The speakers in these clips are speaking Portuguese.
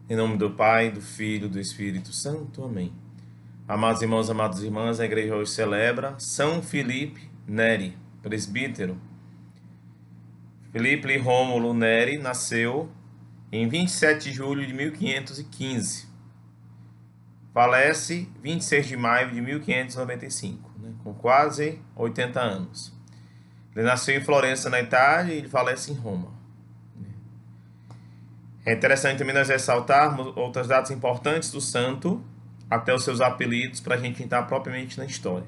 Em nome do Pai, do Filho e do Espírito Santo. Amém. Amados irmãos, amadas irmãs, a igreja hoje celebra São Filipe Neri, presbítero. Filipe Rômulo Neri nasceu em 27 de julho de 1515. Falece 26 de maio de 1595, com quase 80 anos. Ele nasceu em Florença, na Itália, e ele falece em Roma. É interessante também nós ressaltarmos outras datas importantes do santo, até os seus apelidos, para a gente entrar propriamente na história.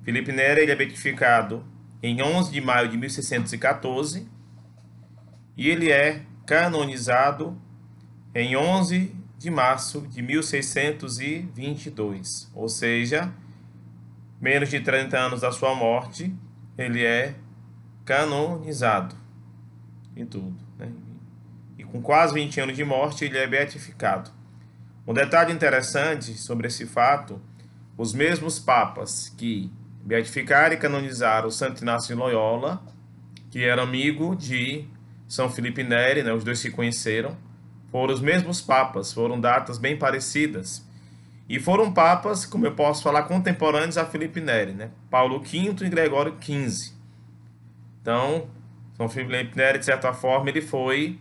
Filipe Neri ele é beatificado em 11 de maio de 1614 e ele é canonizado em 11 de março de 1622, ou seja, menos de 30 anos da sua morte, ele é canonizado e tudo, né? E com quase 20 anos de morte, ele é beatificado. Um detalhe interessante sobre esse fato, os mesmos papas que beatificaram e canonizaram o Santo Inácio de Loyola, que era amigo de São Filipe Neri, os dois se conheceram, foram os mesmos papas, foram datas bem parecidas. E foram papas, como eu posso falar, contemporâneos a Filipe Neri, Paulo V e Gregório XV. Então, São Filipe Neri, de certa forma, ele foi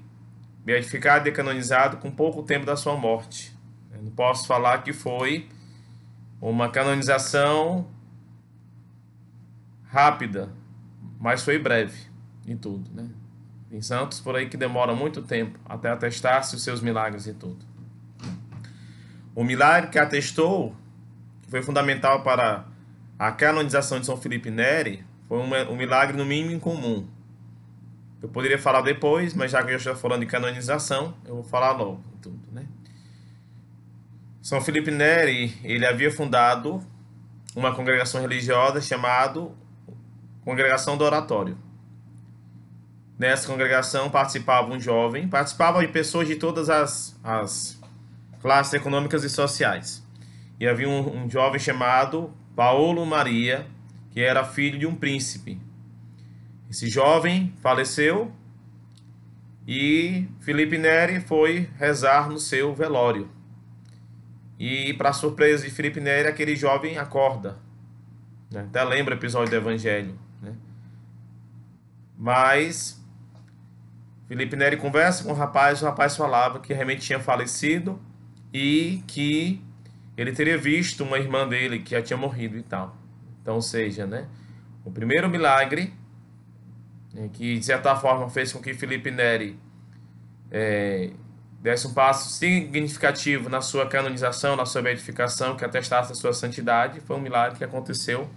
beatificado e canonizado com pouco tempo da sua morte. Eu não posso falar que foi uma canonização rápida, mas foi breve em tudo, Tem santos por aí que demoram muito tempo até atestar-se os seus milagres e tudo. O milagre que atestou, que foi fundamental para a canonização de São Filipe Neri, foi um milagre no mínimo incomum. Eu poderia falar depois, mas já que eu estou falando de canonização, eu vou falar logo tudo, São Filipe Neri, ele havia fundado uma congregação religiosa chamada Congregação do Oratório. Nessa congregação participava um jovem, participavam de pessoas de todas as classes econômicas e sociais. E havia um jovem chamado Paulo Maria, que era filho de um príncipe. Esse jovem faleceu e Filipe Neri foi rezar no seu velório. E, para surpresa de Filipe Neri, aquele jovem acorda. Até lembra o episódio do Evangelho. Mas Filipe Neri conversa com o rapaz falava que realmente tinha falecido e que ele teria visto uma irmã dele que já tinha morrido e tal. Então, ou seja, o primeiro milagre que de certa forma fez com que Filipe Neri desse um passo significativo na sua canonização, na sua beatificação, que atestasse a sua santidade, foi um milagre que aconteceu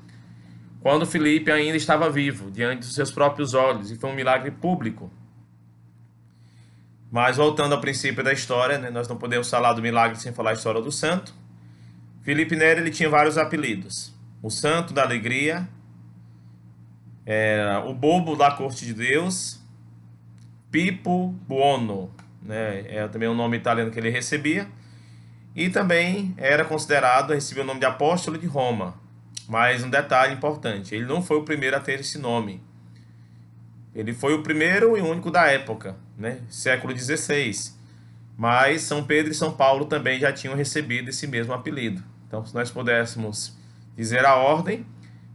quando Filipe ainda estava vivo, diante dos seus próprios olhos, e foi um milagre público. Mas voltando ao princípio da história, nós não podemos falar do milagre sem falar a história do santo. Filipe Neri ele tinha vários apelidos. O Santo da Alegria, o Bobo da Corte de Deus, Pipo Buono, é também um nome italiano que ele recebia, e também era considerado, recebeu o nome de Apóstolo de Roma. Mas um detalhe importante, ele não foi o primeiro a ter esse nome. Ele foi o primeiro e único da época, século XVI. Mas São Pedro e São Paulo também já tinham recebido esse mesmo apelido. Então, se nós pudéssemos dizer a ordem,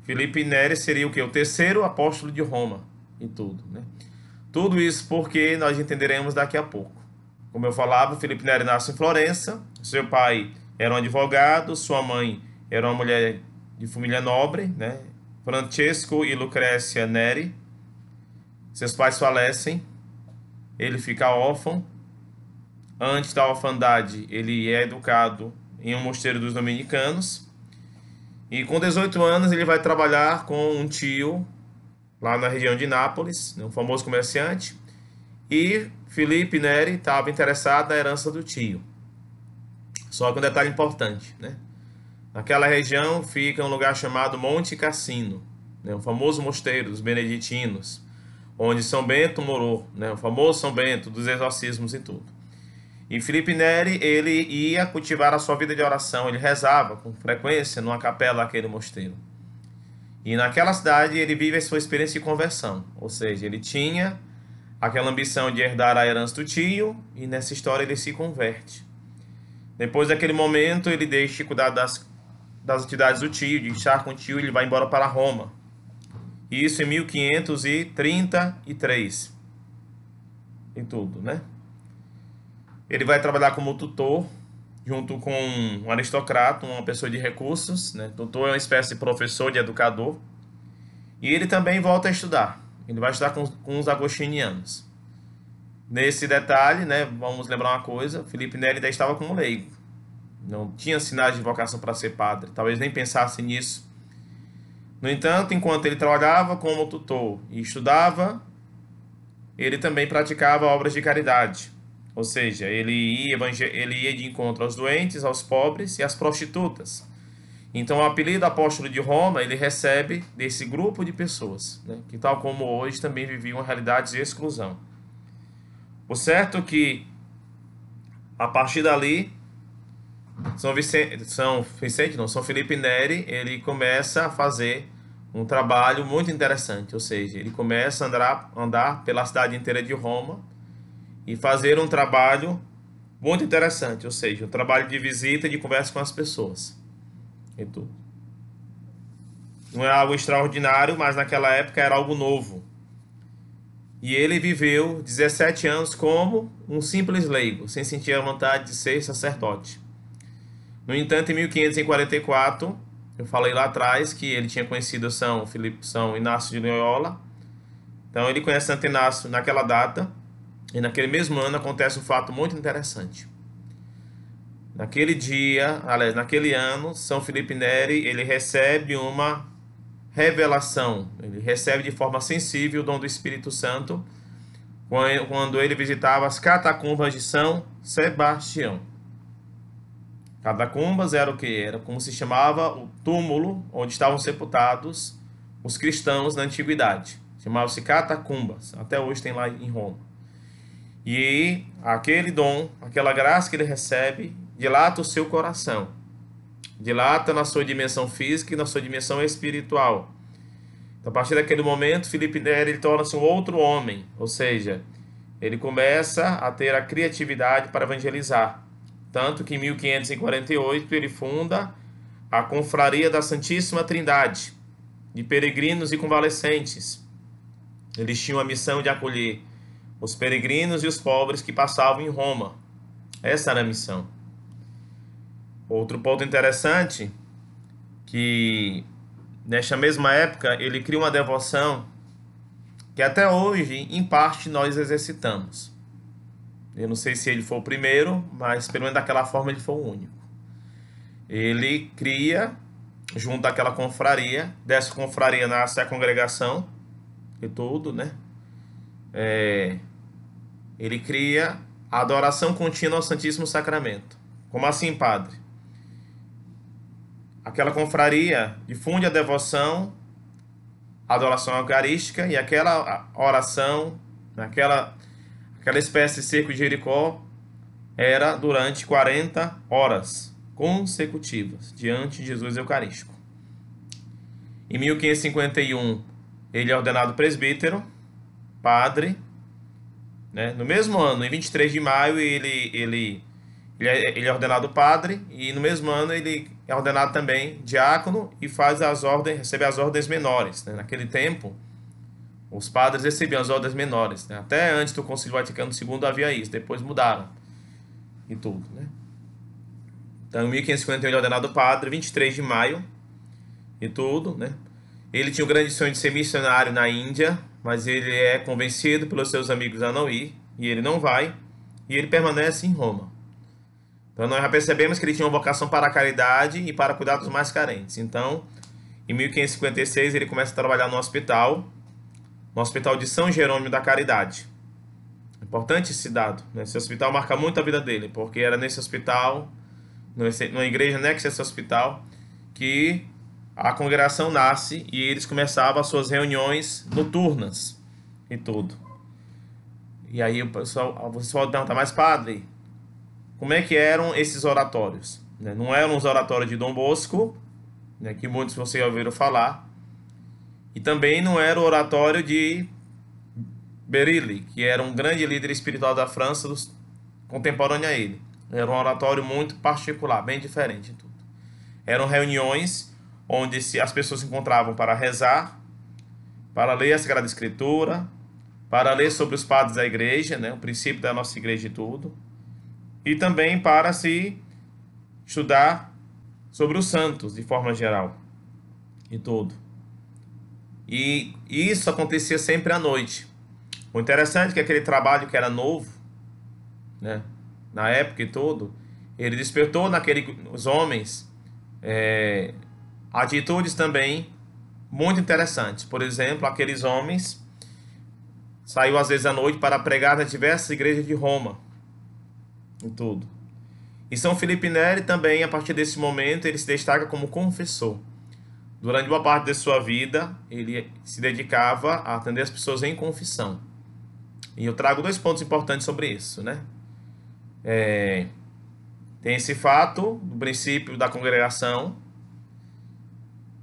Filipe Neri seria o quê? O terceiro apóstolo de Roma e tudo, Tudo isso porque nós entenderemos daqui a pouco. Como eu falava, Filipe Neri nasce em Florença, seu pai era um advogado, sua mãe era uma mulher de família nobre, Francesco e Lucrécia Neri. Seus pais falecem, ele fica órfão. Antes da orfandade, ele é educado em um mosteiro dos dominicanos. E com 18 anos ele vai trabalhar com um tio lá na região de Nápoles, um famoso comerciante. E Filipe Neri estava interessado na herança do tio. Só que um detalhe importante, naquela região fica um lugar chamado Monte Cassino, um famoso mosteiro dos beneditinos, onde São Bento morou, o famoso São Bento dos exorcismos e tudo. E Filipe Neri, ele ia cultivar a sua vida de oração, ele rezava com frequência numa capela daquele mosteiro. E naquela cidade ele vive a sua experiência de conversão, ou seja, ele tinha aquela ambição de herdar a herança do tio, e nessa história ele se converte. Depois daquele momento, ele deixa de cuidar das atividades do tio, de estar com o tio, ele vai embora para Roma. Isso em 1533. E tudo, né? Ele vai trabalhar como tutor, junto com um aristocrata, uma pessoa de recursos, né? Tutor é uma espécie de professor, de educador. E ele também volta a estudar. Ele vai estudar com os agostinianos. Nesse detalhe, né, vamos lembrar uma coisa, Felipe Neri ainda estava como leigo. Não tinha sinais de vocação para ser padre, talvez nem pensasse nisso. No entanto, enquanto ele trabalhava como tutor e estudava, ele também praticava obras de caridade. Ou seja, ele ia de encontro aos doentes, aos pobres e às prostitutas. Então, o apelido apóstolo de Roma, ele recebe desse grupo de pessoas, né, que tal como hoje também viviam realidades de exclusão. O certo é que, a partir dali, São Felipe Neri, ele começa a fazer um trabalho muito interessante, ou seja, ele começa a andar pela cidade inteira de Roma e fazer um trabalho muito interessante, ou seja, um trabalho de visita e de conversa com as pessoas. E tudo. Não é algo extraordinário, mas naquela época era algo novo. E ele viveu 17 anos como um simples leigo, sem sentir a vontade de ser sacerdote. No entanto, em 1544, eu falei lá atrás que ele tinha conhecido São Inácio de Loyola. Então ele conhece Santo Inácio naquela data, e naquele mesmo ano acontece um fato muito interessante. Naquele ano, São Felipe Neri, ele recebe uma revelação, ele recebe de forma sensível o dom do Espírito Santo quando ele visitava as catacumbas de São Sebastião. Catacumbas era o que? Era como se chamava o túmulo onde estavam sepultados os cristãos na antiguidade. Chamava-se catacumbas, até hoje tem lá em Roma. E aquele dom, aquela graça que ele recebe, dilata o seu coração. Dilata na sua dimensão física e na sua dimensão espiritual. Então, a partir daquele momento, Felipe Neri torna-se um outro homem, ou seja, ele começa a ter a criatividade para evangelizar. Tanto que em 1548 ele funda a Confraria da Santíssima Trindade, de peregrinos e convalescentes. Eles tinham a missão de acolher os peregrinos e os pobres que passavam em Roma. Essa era a missão. Outro ponto interessante, que nesta mesma época ele cria uma devoção que até hoje, em parte, nós exercitamos. Eu não sei se ele foi o primeiro, mas pelo menos daquela forma ele foi o único. Ele cria, junto àquela confraria, dessa confraria nasce a congregação e tudo, né? Ele cria a adoração contínua ao Santíssimo Sacramento. Como assim, padre? Aquela confraria difunde a devoção, a adoração eucarística, e aquela oração, aquela espécie de cerco de Jericó, era durante 40 horas consecutivas diante de Jesus Eucarístico. Em 1551, ele é ordenado presbítero, padre, né? No mesmo ano, em 23 de maio, ele é ordenado padre, e no mesmo ano ele é ordenado também diácono e recebe as ordens menores, né? Naquele tempo, os padres recebiam as ordens menores, né? Até antes do Concílio Vaticano II havia isso, depois mudaram e tudo, né? Então, em 1551 ele é ordenado padre, 23 de maio e tudo, né? Ele tinha o grande sonho de ser missionário na Índia, mas ele é convencido pelos seus amigos a não ir, e ele não vai, e ele permanece em Roma. Então, nós já percebemos que ele tinha uma vocação para a caridade e para cuidar dos mais carentes. Então, em 1556, ele começa a trabalhar no hospital de São Jerônimo da Caridade. Importante esse dado, né? Esse hospital marca muito a vida dele, porque era nesse hospital, numa igreja anexa a esse hospital, que a congregação nasce e eles começavam as suas reuniões noturnas e tudo. E aí você pode perguntar, mas padre, como é que eram esses oratórios? Não eram os oratórios de Dom Bosco, né, que muitos de vocês ouviram falar, e também não era o oratório de Berilli, que era um grande líder espiritual da França, contemporâneo a ele. Era um oratório muito particular, bem diferente de tudo. Eram reuniões onde as pessoas se encontravam para rezar, para ler a Sagrada Escritura, para ler sobre os padres da igreja, né, o princípio da nossa igreja e tudo, e também para se estudar sobre os santos, de forma geral, e tudo. E isso acontecia sempre à noite. O interessante é que aquele trabalho que era novo, né, na época e tudo, ele despertou naqueles homens atitudes também muito interessantes. Por exemplo, aqueles homens saiu às vezes à noite para pregar nas diversas igrejas de Roma e tudo. E São Felipe Neri também, a partir desse momento, ele se destaca como confessor. Durante boa parte de sua vida, ele se dedicava a atender as pessoas em confissão. E eu trago 2 pontos importantes sobre isso, né? Tem esse fato do princípio da congregação,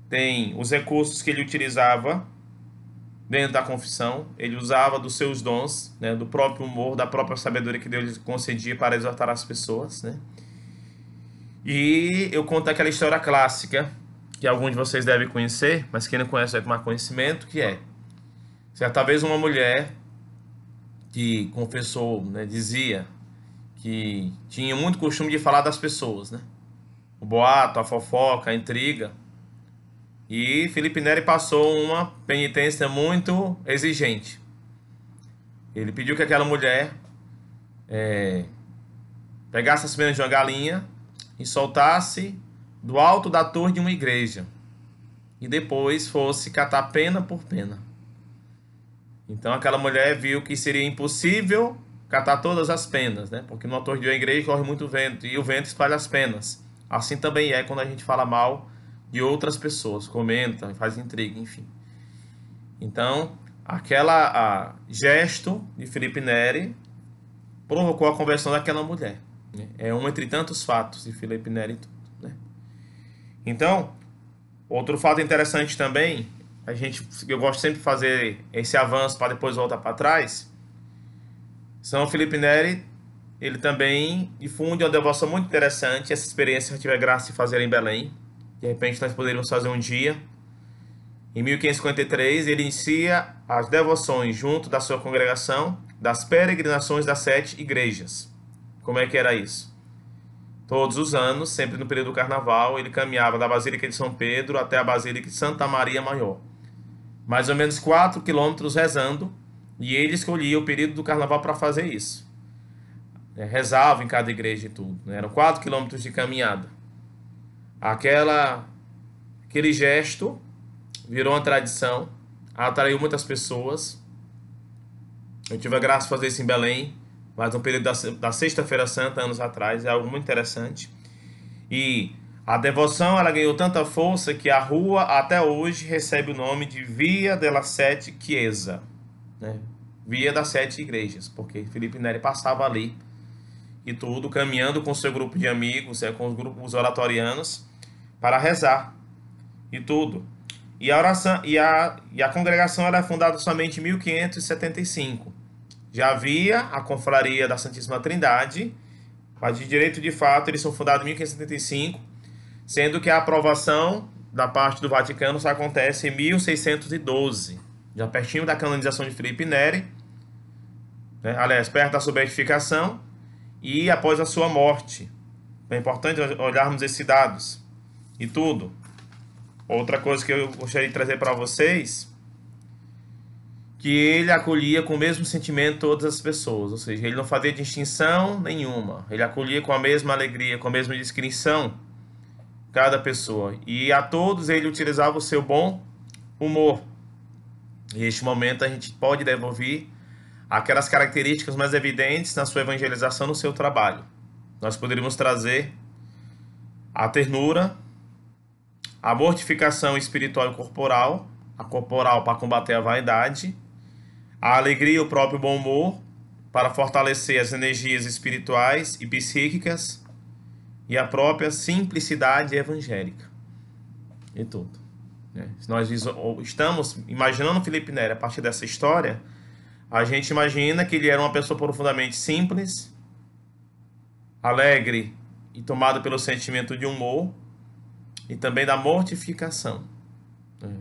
tem os recursos que ele utilizava dentro da confissão, ele usava dos seus dons, né, do próprio humor, da própria sabedoria que Deus lhe concedia para exortar as pessoas, né? E eu conto aquela história clássica, que alguns de vocês devem conhecer, mas quem não conhece vai tomar conhecimento, que é, certa vez uma mulher que confessou, né, dizia que tinha muito costume de falar das pessoas, né? O boato, a fofoca, a intriga. E Felipe Neri passou uma penitência muito exigente. Ele pediu que aquela mulher pegasse as penas de uma galinha e soltasse do alto da torre de uma igreja. E depois fosse catar pena por pena. Então aquela mulher viu que seria impossível catar todas as penas, né? Porque numa torre de uma igreja corre muito vento e o vento espalha as penas. Assim também é quando a gente fala mal de outras pessoas, comenta, faz intriga, enfim. Então, gesto de Felipe Neri provocou a conversão daquela mulher, né? É um entre tantos fatos de Felipe Neri, né? Então, outro fato interessante também, eu gosto sempre de fazer esse avanço para depois voltar para trás. São Felipe Neri, ele também difunde uma devoção muito interessante. Essa experiência eu tive a graça de fazer em Belém. De repente nós poderíamos fazer um dia. Em 1553 ele inicia as devoções junto da sua congregação das peregrinações das 7 igrejas. Como é que era isso? Todos os anos, sempre no período do carnaval, ele caminhava da Basílica de São Pedro até a Basílica de Santa Maria Maior. Mais ou menos 4 quilômetros rezando, e ele escolhia o período do carnaval para fazer isso. Rezava em cada igreja e tudo, né? Eram 4 quilômetros de caminhada. Aquele gesto virou uma tradição, atraiu muitas pessoas. Eu tive a graça de fazer isso em Belém, mas no período da Sexta-feira Santa, anos atrás, é algo muito interessante. E a devoção ela ganhou tanta força que a rua até hoje recebe o nome de Via della Sette Chiesa, né? Via das 7 igrejas, porque Felipe Neri passava ali e tudo, caminhando com seu grupo de amigos, com os grupos oratorianos, para rezar e tudo. E a oração e a congregação era fundada somente em 1575. Já havia a confraria da Santíssima Trindade, mas de direito de fato eles são fundados em 1575, sendo que a aprovação da parte do Vaticano só acontece em 1612, já pertinho da canonização de Felipe Neri, né? Aliás, perto da sua beatificação e após a sua morte. É importante olharmos esses dados e tudo. Outra coisa que eu gostaria de trazer para vocês, que ele acolhia com o mesmo sentimento todas as pessoas, ou seja, ele não fazia distinção nenhuma, ele acolhia com a mesma alegria, com a mesma discrição cada pessoa, e a todos ele utilizava o seu bom humor. E neste momento a gente pode devolver aquelas características mais evidentes na sua evangelização, no seu trabalho. Nós poderíamos trazer a ternura, a mortificação espiritual e corporal, a corporal para combater a vaidade, a alegria e o próprio bom humor para fortalecer as energias espirituais e psíquicas, e a própria simplicidade evangélica e tudo, né? Se nós estamos imaginando Felipe Neri a partir dessa história, a gente imagina que ele era uma pessoa profundamente simples, alegre e tomada pelo sentimento de humor e também da mortificação.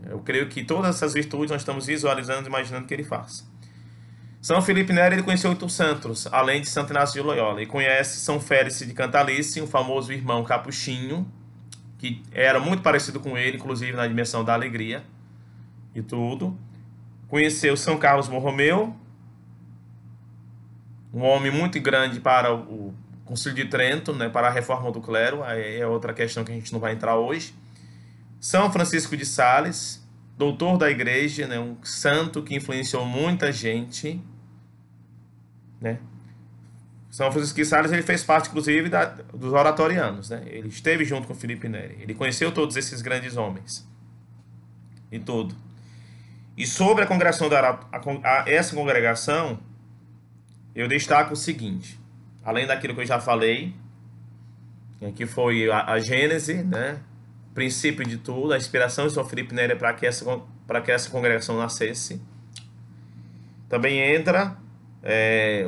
Eu creio que todas essas virtudes nós estamos visualizando, imaginando que ele faz. São Felipe Neri, ele conheceu 8 santos, além de Santo Inácio de Loyola. Ele conhece São Félix de Cantalice, um famoso irmão capuchinho, que era muito parecido com ele, inclusive na dimensão da alegria e tudo. Conheceu São Carlos Borromeu, um homem muito grande para o Concílio de Trento, né, para a reforma do clero, aí é outra questão que a gente não vai entrar hoje. São Francisco de Sales, doutor da igreja, né, um santo que influenciou muita gente, né? São Francisco de Sales, ele fez parte, inclusive, dos oratorianos, né? Ele esteve junto com Felipe Neri. Ele conheceu todos esses grandes homens. E tudo. E sobre a congregação essa congregação, eu destaco o seguinte. Além daquilo que eu já falei, que foi a gênese, né? O princípio de tudo, a inspiração de São Felipe Neri para que essa congregação nascesse. Também entra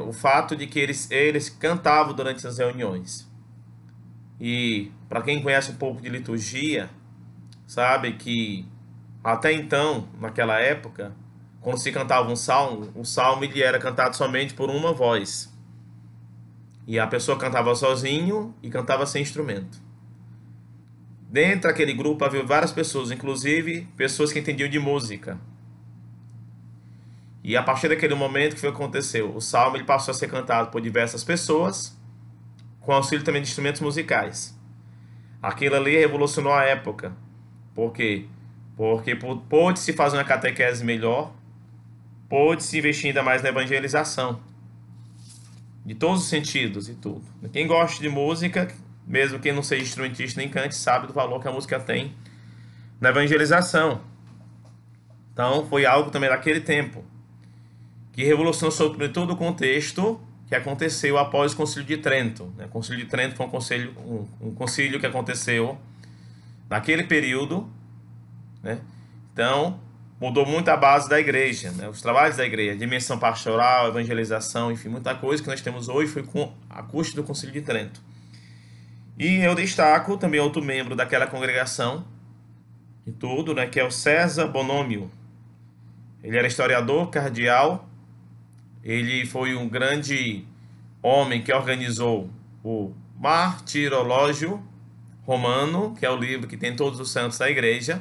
o fato de que eles cantavam durante as reuniões. E para quem conhece um pouco de liturgia, sabe que até então, naquela época, quando se cantava um salmo, o salmo ele era cantado somente por uma voz. E a pessoa cantava sozinho e cantava sem instrumento. Dentro daquele grupo havia várias pessoas, inclusive pessoas que entendiam de música. E a partir daquele momento, o que aconteceu? O salmo ele passou a ser cantado por diversas pessoas, com auxílio também de instrumentos musicais. Aquilo ali revolucionou a época. Por quê? Porque pôde-se fazer uma catequese melhor, pôde-se investir ainda mais na evangelização. De todos os sentidos e tudo. Quem gosta de música, mesmo quem não seja instrumentista nem cante, sabe do valor que a música tem na evangelização. Então, foi algo também daquele tempo que revolucionou sobre todo o contexto que aconteceu após o Concílio de Trento. O Concílio de Trento foi um concílio que aconteceu naquele período, né? Então, mudou muito a base da igreja, né? Os trabalhos da igreja, dimensão pastoral, evangelização, enfim, muita coisa que nós temos hoje foi com a custa do Concílio de Trento. E eu destaco também outro membro daquela congregação e tudo, né, que é o César Bonomio. Ele era historiador, cardeal. Ele foi um grande homem que organizou o Martirológio Romano, que é o livro que tem todos os santos da igreja.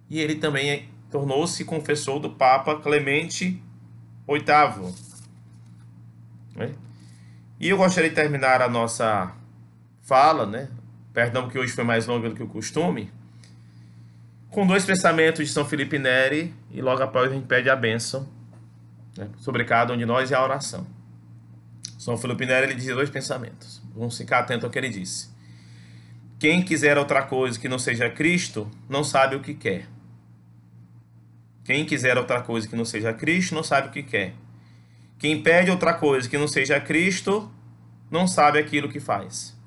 E ele também tornou-se confessor do Papa Clemente VIII. Né? E eu gostaria de terminar a nossa fala, né? Perdão que hoje foi mais longa do que o costume, com 2 pensamentos de São Felipe Neri, e logo após a gente pede a bênção, né, sobre cada um de nós e a oração. São Felipe Neri ele dizia 2 pensamentos. Vamos ficar atento ao que ele disse. Quem quiser outra coisa que não seja Cristo, não sabe o que quer. Quem quiser outra coisa que não seja Cristo, não sabe o que quer. Quem pede outra coisa que não seja Cristo, não sabe aquilo que faz.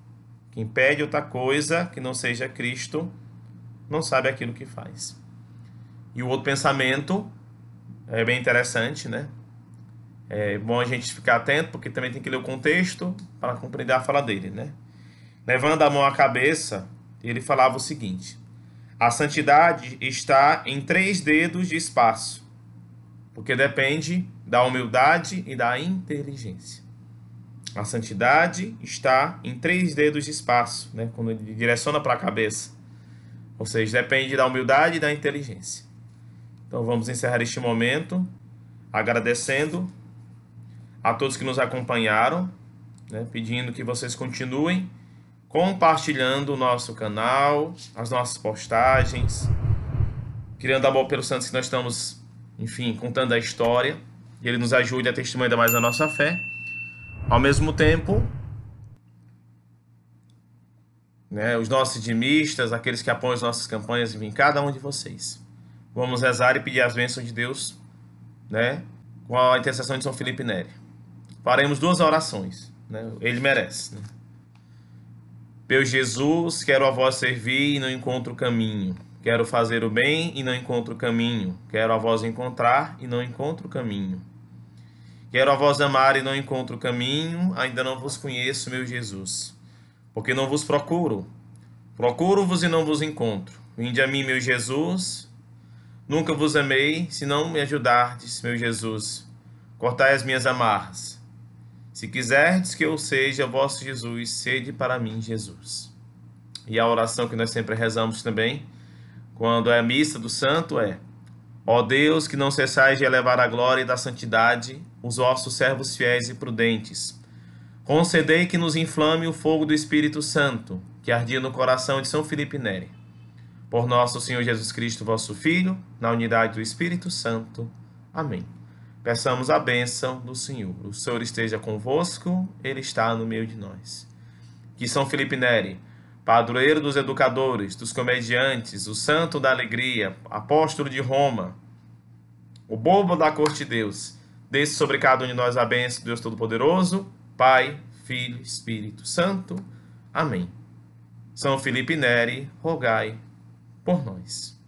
Quem pede outra coisa que não seja Cristo, não sabe aquilo que faz. E o outro pensamento é bem interessante, né? É bom a gente ficar atento, porque também tem que ler o contexto para compreender a fala dele, né? Levando a mão à cabeça, ele falava o seguinte: a santidade está em 3 dedos de espaço, porque depende da humildade e da inteligência. A santidade está em 3 dedos de espaço, né? Quando ele direciona para a cabeça. Ou seja, depende da humildade e da inteligência. Então vamos encerrar este momento agradecendo a todos que nos acompanharam, né? Pedindo que vocês continuem compartilhando o nosso canal, as nossas postagens, criando amor pelos santos que nós estamos, enfim, contando a história. E ele nos ajude a testemunhar ainda mais a nossa fé. Ao mesmo tempo, né, os nossos dimistas, aqueles que apoiam as nossas campanhas, enfim, cada um de vocês. Vamos rezar e pedir as bênçãos de Deus, né, com a intercessão de São Felipe Neri. Faremos 2 orações, né, ele merece, né? Meu Jesus, quero a vós servir e não encontro caminho. Quero fazer o bem e não encontro caminho. Quero a vós encontrar e não encontro caminho. Quero a vós amar e não encontro o caminho, ainda não vos conheço, meu Jesus. Porque não vos procuro. Procuro-vos e não vos encontro. Vinde a mim, meu Jesus. Nunca vos amei, se não me ajudardes, meu Jesus. Cortai as minhas amarras. Se quiserdes que eu seja vosso Jesus, sede para mim, Jesus. E a oração que nós sempre rezamos também, quando é a missa do santo, é: ó Deus, que não cessais de elevar a glória e da santidade os vossos servos fiéis e prudentes, concedei que nos inflame o fogo do Espírito Santo, que ardia no coração de São Filipe Neri. Por nosso Senhor Jesus Cristo, vosso Filho, na unidade do Espírito Santo. Amém. Peçamos a bênção do Senhor. O Senhor esteja convosco, Ele está no meio de nós. Que São Filipe Neri, padroeiro dos educadores, dos comediantes, o santo da alegria, apóstolo de Roma, o bobo da corte de Deus, desça sobre cada um de nós a bênção do Deus Todo-Poderoso, Pai, Filho, Espírito Santo. Amém. São Filipe Neri, rogai por nós.